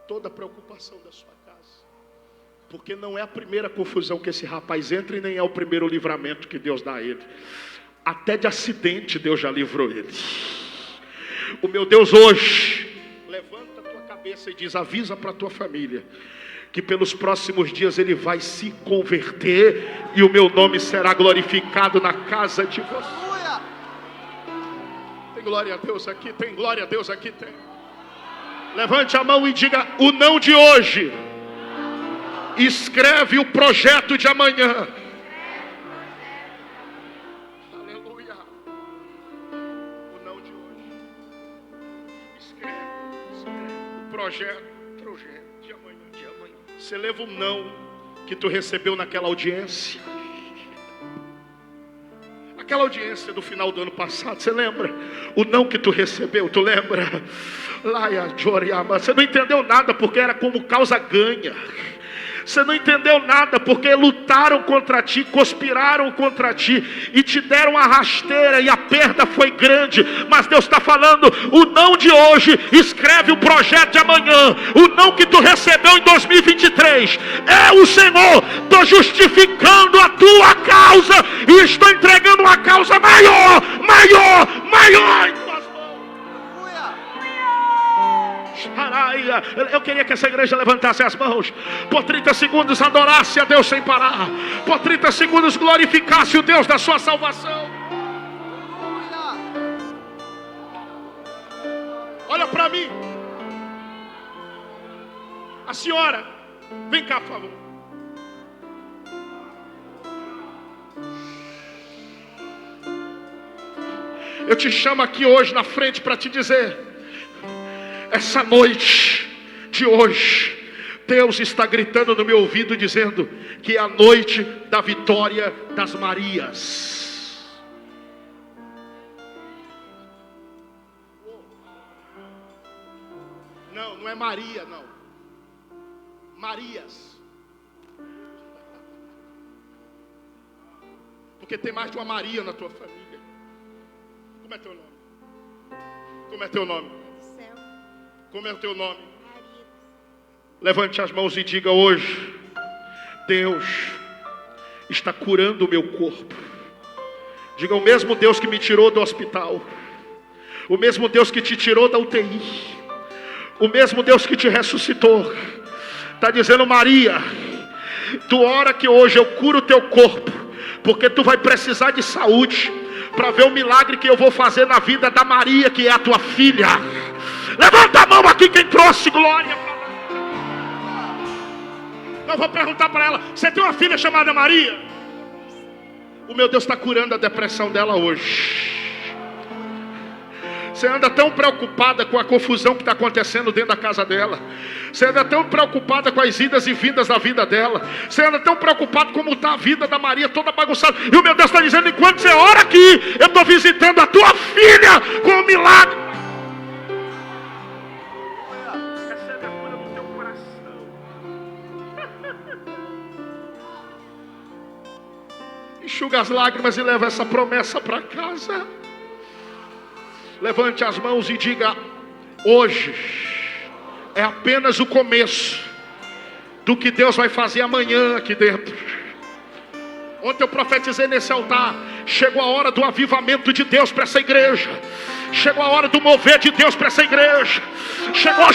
toda a preocupação da sua casa. Porque não é a primeira confusão que esse rapaz entra e nem é o primeiro livramento que Deus dá a ele. Até de acidente Deus já livrou ele. O meu Deus hoje levanta a tua cabeça e diz: avisa para a tua família que pelos próximos dias ele vai se converter e o meu nome será glorificado na casa de vocês. Tem glória a Deus aqui, tem glória a Deus aqui, tem. Levante a mão e diga: o não de hoje escreve o projeto de amanhã. Aleluia. O não de hoje escreve o projeto de amanhã. Você leva o não que tu recebeu naquela audiência. Aquela audiência do final do ano passado, você lembra? O não que tu recebeu, tu lembra? Você não entendeu nada porque era como causa ganha. Você não entendeu nada porque lutaram contra ti, conspiraram contra ti e te deram uma rasteira e a perda foi grande. Mas Deus está falando: o não de hoje escreve o projeto de amanhã. O não que tu recebeu em 2023 é o Senhor. Estou justificando a tua causa e estou entregando uma causa maior em tuas mãos. Eu queria que essa igreja levantasse as mãos, por 30 segundos adorasse a Deus sem parar, por 30 segundos glorificasse o Deus da sua salvação. Olha para mim. A senhora, vem cá, por favor. Eu te chamo aqui hoje na frente para te dizer: essa noite de hoje, Deus está gritando no meu ouvido dizendo que é a noite da vitória das Marias. Não é Maria, não. Marias. Porque tem mais de uma Maria na tua família. Como é teu nome? Como é teu nome? Como é o teu nome? Levante as mãos e diga hoje: Deus está curando o meu corpo. Diga: o mesmo Deus que me tirou do hospital, o mesmo Deus que te tirou da UTI, o mesmo Deus que te ressuscitou, está dizendo: Maria, tu ora que hoje eu curo o teu corpo, porque tu vai precisar de saúde para ver o milagre que eu vou fazer na vida da Maria, que é a tua filha. Levanta a mão aqui quem trouxe glória. Eu vou perguntar para ela: você tem uma filha chamada Maria? O meu Deus está curando a depressão dela hoje. Você anda tão preocupada com a confusão que está acontecendo dentro da casa dela. Você anda tão preocupada com as idas e vindas da vida dela. Você anda tão preocupado como está a vida da Maria, toda bagunçada. E o meu Deus está dizendo: enquanto você ora aqui, eu estou visitando a tua filha com um milagre. Recebe a cura no teu coração. Enxuga as lágrimas e leva essa promessa para casa. Levante as mãos e diga: hoje é apenas o começo do que Deus vai fazer amanhã aqui dentro. Ontem eu profetizei nesse altar: chegou a hora do avivamento de Deus para essa igreja. Chegou a hora do mover de Deus para essa igreja. Chegou a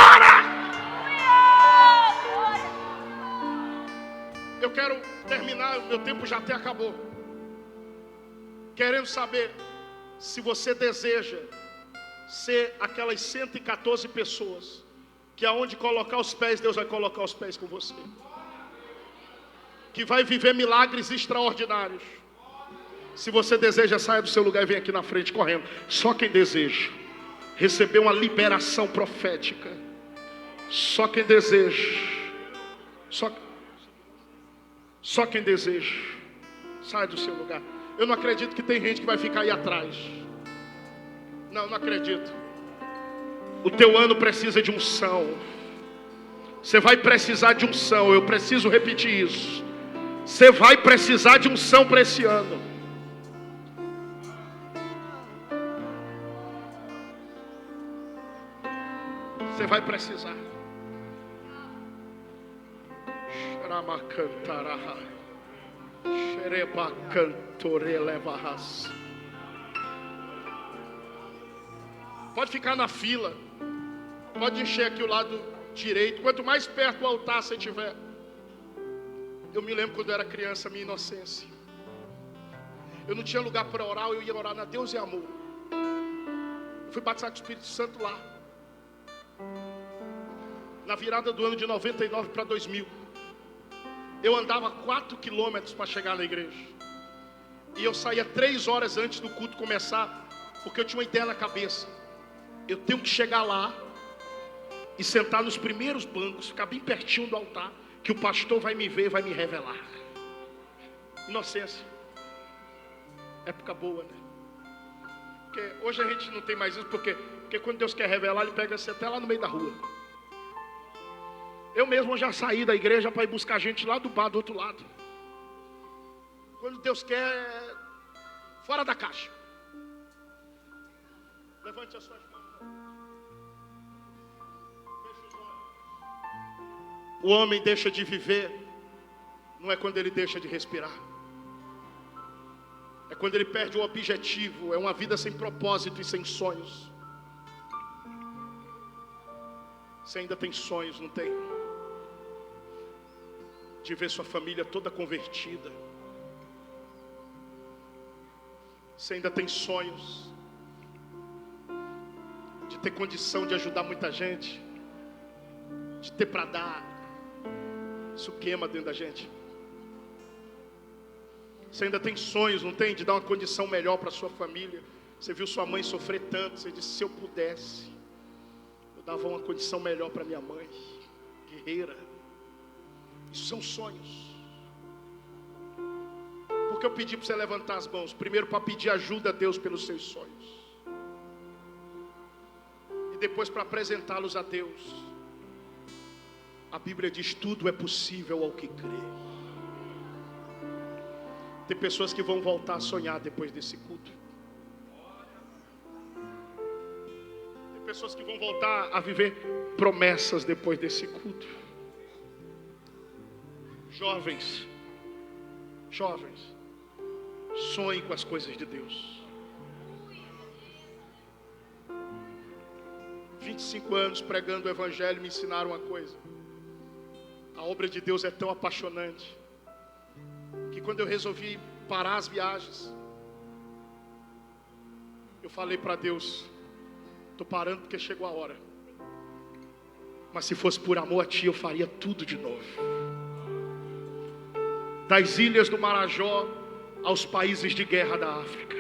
hora. Eu quero terminar, o meu tempo já até acabou. Querendo saber se você deseja ser aquelas 114 pessoas que aonde colocar os pés, Deus vai colocar os pés com você, que vai viver milagres extraordinários. Se você deseja, saia do seu lugar e vem aqui na frente correndo. Só quem deseja receber uma liberação profética, só quem deseja, só quem deseja. Sai do seu lugar. Eu não acredito que tem gente que vai ficar aí atrás. Não acredito. O teu ano precisa de unção. Você vai precisar de unção. Eu preciso repetir isso. Você vai precisar de unção para esse ano. Você vai precisar. Pode ficar na fila. Pode encher aqui o lado direito. Quanto mais perto do altar você estiver. Eu me lembro quando eu era criança, minha inocência. Eu não tinha lugar para orar, eu ia orar na Deus e Amor. Eu fui batizado com o Espírito Santo lá. Na virada do ano de 99 para 2000. Eu andava 4 quilômetros para chegar na igreja. E eu saía 3 horas antes do culto começar, porque eu tinha uma ideia na cabeça. Eu tenho que chegar lá e sentar nos primeiros bancos, ficar bem pertinho do altar, que o pastor vai me ver e vai me revelar. Inocência. Época boa, né? Porque hoje a gente não tem mais isso, porque quando Deus quer revelar, Ele pega você até lá no meio da rua. Eu mesmo já saí da igreja para ir buscar gente lá do bar, do outro lado. Quando Deus quer, fora da caixa. Levante as suas mãos. Feche os olhos. O homem deixa de viver, não é quando ele deixa de respirar. É quando ele perde o objetivo, é uma vida sem propósito e sem sonhos. Você ainda tem sonhos, não tem? De ver sua família toda convertida. Você ainda tem sonhos de ter condição de ajudar muita gente, de ter para dar. Isso queima dentro da gente. Você ainda tem sonhos, não tem? De dar uma condição melhor para sua família. Você viu sua mãe sofrer tanto, você disse: se eu pudesse, eu dava uma condição melhor para minha mãe. Guerreira. Isso são sonhos. Porque eu pedi para você levantar as mãos. Primeiro para pedir ajuda a Deus pelos seus sonhos. E depois para apresentá-los a Deus. A Bíblia diz: tudo é possível ao que crê. Tem pessoas que vão voltar a sonhar depois desse culto. Tem pessoas que vão voltar a viver promessas depois desse culto. Jovens, sonhem com as coisas de Deus. 25 anos pregando o Evangelho me ensinaram uma coisa. A obra de Deus é tão apaixonante, que quando eu resolvi parar as viagens, eu falei para Deus: estou parando porque chegou a hora. Mas se fosse por amor a Ti, eu faria tudo de novo. Das ilhas do Marajó aos países de guerra da África.